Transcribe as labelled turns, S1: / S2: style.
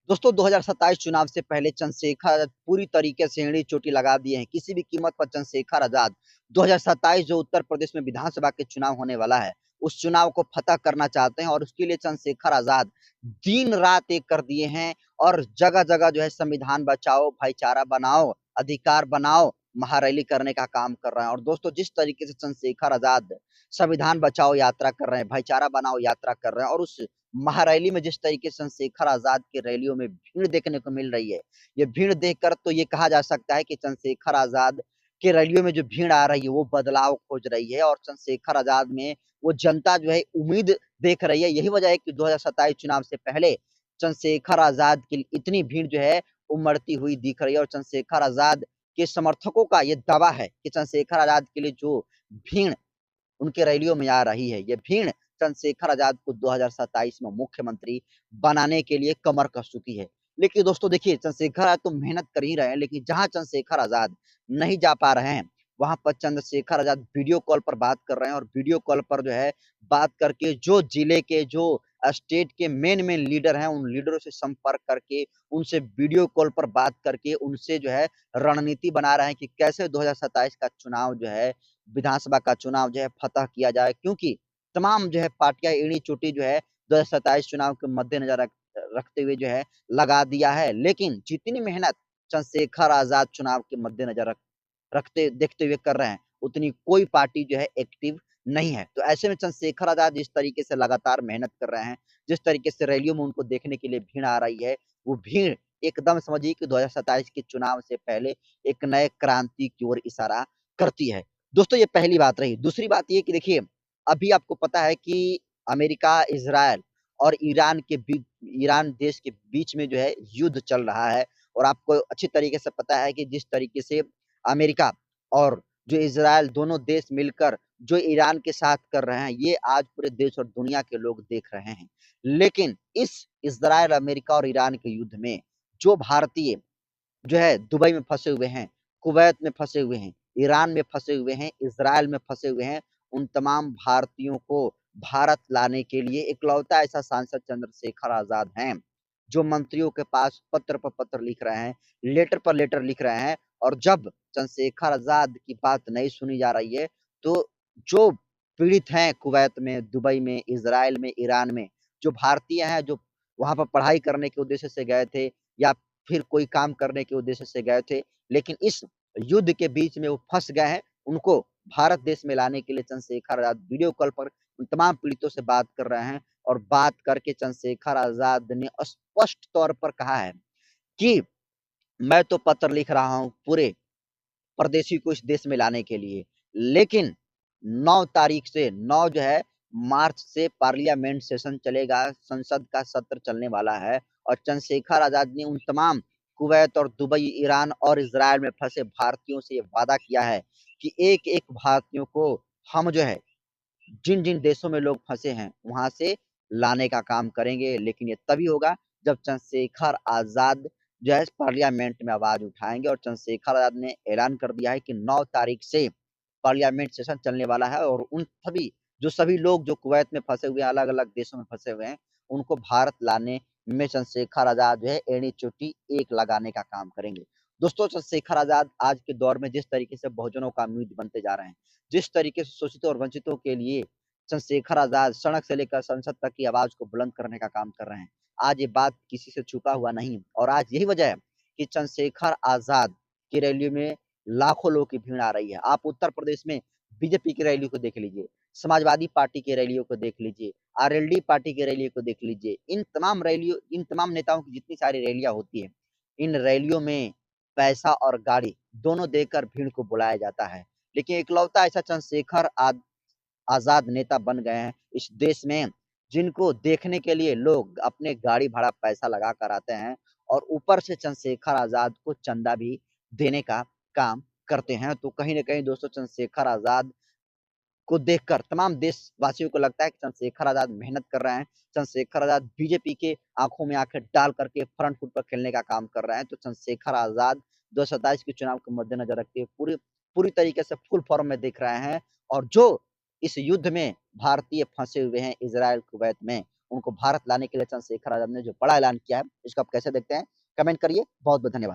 S1: दोस्तों 2027 चुनाव से पहले चंद्रशेखर आजाद पूरी तरीके से एड़ी चोटी लगा दिए हैं। किसी भी कीमत पर चंद्रशेखर आजाद 2027 जो उत्तर प्रदेश में विधानसभा के चुनाव होने वाला है, उस चुनाव को फतह करना चाहते हैं और उसके लिए चंद्रशेखर आजाद दिन रात एक कर दिए हैं और जगह जगह जो है संविधान बचाओ, भाईचारा बनाओ, अधिकार बनाओ, महारैली करने का काम कर रहे हैं। और दोस्तों जिस तरीके से चंद्रशेखर आजाद संविधान बचाओ यात्रा कर रहे हैं, भाईचारा बनाओ यात्रा कर रहे हैं और उस महारैली में जिस तरीके से चंद्रशेखर आजाद की रैलियों में भीड़ देखने को मिल रही है, ये भीड़ देखकर तो ये कहा जा सकता है कि चंद्रशेखर आजाद के रैलियों में जो भीड़ आ रही है वो बदलाव खोज रही है और चंद्रशेखर आजाद में वो जनता जो है उम्मीद देख रही है। यही वजह है कि 2027 चुनाव से पहले चंद्रशेखर आजाद की इतनी भीड़ जो है उमड़ती हुई दिख रही है और चंद्रशेखर आजाद के समर्थकों का ये दावा है कि चंद्रशेखर आजाद के लिए जो भीड़ उनके रैलियों में आ रही है, ये भीड़ चंद्रशेखर आजाद को 2027 में मुख्यमंत्री बनाने के लिए कमर कस चुकी है। लेकिन दोस्तों देखिए चंद्रशेखर आजाद तो मेहनत कर ही रहे हैं, लेकिन जहां चंद्रशेखर आजाद नहीं जा पा रहे हैं, वहां पर चंद्रशेखर आजाद वीडियो कॉल पर बात कर रहे हैं और वीडियो कॉल पर जो है बात करके जो जिले के जो स्टेट के मेन मेन लीडर हैं, उन लीडरों से संपर्क करके उनसे वीडियो कॉल पर बात करके उनसे जो है रणनीति बना रहे हैं कि कैसे 2027 का चुनाव जो है विधानसभा का चुनाव जो है फतह किया जाए, क्योंकि तमाम जो है पार्टियां एड़ी चोटी जो है 2027 चुनाव के मद्देनजर रखते हुए जो है लगा दिया है। लेकिन जितनी मेहनत चंद्रशेखर आजाद चुनाव के मद्देनजर रखते देखते हुए कर रहे हैं, उतनी कोई पार्टी जो है एक्टिव नहीं है। तो ऐसे में चंद्रशेखर आजाद जिस तरीके से लगातार मेहनत कर रहे हैं, जिस तरीके से रैलियों में उनको देखने के लिए भीड़ आ रही है, वो भीड़ एकदम समझिए कि 2027 के चुनाव से पहले एक नए क्रांति की ओर इशारा करती है। दोस्तों ये पहली बात रही। दूसरी बात ये कि देखिए अभी आपको पता है कि अमेरिका, इज़राइल और ईरान देश के बीच में जो है युद्ध चल रहा है और आपको अच्छी तरीके से पता है कि जिस तरीके से अमेरिका और जो इज़राइल दोनों देश मिलकर जो ईरान के साथ कर रहे हैं, ये आज पूरे देश और दुनिया के लोग देख रहे हैं। लेकिन इस इज़राइल, अमेरिका और ईरान के युद्ध में जो भारतीय जो है दुबई में फंसे हुए हैं, कुवैत में फंसे हुए हैं, ईरान में फंसे हुए हैं, इज़राइल में फंसे हुए हैं, उन तमाम भारतीयों को भारत लाने के लिए इकलौता ऐसा सांसद चंद्रशेखर आजाद हैं, जो मंत्रियों के पास पत्र पर पत्र लिख रहे हैं, लेटर पर लेटर लिख रहे हैं और जब चंद्रशेखर आजाद की बात नहीं सुनी जा रही है, तो जो पीड़ित हैं कुवैत में, दुबई में, इज़राइल में, ईरान में, जो भारतीय हैं, जो वहाँ पर पढ़ाई करने के उद्देश्य से गए थे या फिर कोई काम करने के उद्देश्य से गए थे, लेकिन इस युद्ध के बीच में वो फंस गए हैं, उनको भारत देश में लाने के लिए चंद्रशेखर आजाद वीडियो कॉल पर उन तमाम पीड़ितों से बात कर रहे हैं और बात करके चंद्रशेखर आजाद ने स्पष्ट तौर पर कहा है कि मैं तो पत्र लिख रहा हूं पूरे परदेशी को इस देश में लाने के लिए, लेकिन 9 तारीख से 9 जो है मार्च से पार्लियामेंट सेशन चलेगा, संसद का सत्र चलने वाला है और चंद्रशेखर आजाद ने उन तमाम कुवैत और दुबई, ईरान और इज़राइल में फंसे भारतीयों से ये वादा किया है कि एक-एक भारतीयों को हम जो है जिन-जिन देशों में लोग फंसे हैं, वहाँ से लाने का काम करेंगे, लेकिन ये तभी होगा जब चंद्रशेखर आज़ाद जो है पार्लियामेंट में आवाज़ उठाएँगे और चंद्रशेखर आज़ाद ने ऐलान कर दिया है कि 9 तारीख से पार्लियामेंट सेशन चलने वाला है और उन सभी लोग जो कुवैत में फंसे हुए हैं, अलग-अलग देशों में फंसे हुए हैं, उनको भारत लाने में चंद्रशेखर आज़ाद जो है एड़ी-चोटी एक लगाने का काम करेंगे। दोस्तों चंद्रशेखर आज़ाद आज के दौर में जिस तरीके से बहुजनों का उम्मीद बनते जा रहे हैं, जिस तरीके से शोषितों और वंचितों के लिए चंद्रशेखर आजाद सड़क से लेकर संसद तक की आवाज को बुलंद करने का काम कर रहे हैं। आज ये बात किसी से छुपा हुआ नहीं और आज यही वजह है कि चंद्रशेखर आजाद की रैली में लाखों लोगों की भीड़ आ रही है। आप उत्तर प्रदेश में बीजेपी की रैली को देख लीजिए, समाजवादी पार्टी की रैलियों को देख लीजिए, आरएलडी पार्टी की रैलियों को देख लीजिए। इन तमाम नेताओं की जितनी सारी रैलियां होती है, इन रैलियों में पैसा और गाड़ी दोनों देकर भीड़ को बुलाया जाता है। लेकिन इकलौता ऐसा चंद्रशेखर आजाद नेता बन गए हैं इस देश में, जिनको देखने के लिए लोग अपने गाड़ी भाड़ा पैसा लगा कर आते हैं और ऊपर से चंद्रशेखर आजाद को चंदा भी देने का काम करते हैं। तो कहीं ना कहीं दोस्तों चंद्रशेखर आजाद को देखकर तमाम देशवासियों को लगता है कि चंद्रशेखर आजाद मेहनत कर रहे हैं, चंद्रशेखर आजाद बीजेपी के आंखों में आंखें डाल करके फ्रंट फुट पर खेलने का काम कर रहे हैं। तो चंद्रशेखर आजाद 2027 के चुनाव के मद्देनजर रखते हुए पूरी पूरी तरीके से फुल फॉर्म में दिख रहे हैं और जो इस युद्ध में भारतीय फंसे हुए हैं इजराइल कुवैत में, उनको भारत लाने के लिए चंद्रशेखर आजाद ने जो बड़ा ऐलान किया है, इसको आप कैसे देखते हैं? कमेंट करिए। बहुत-बहुत धन्यवाद।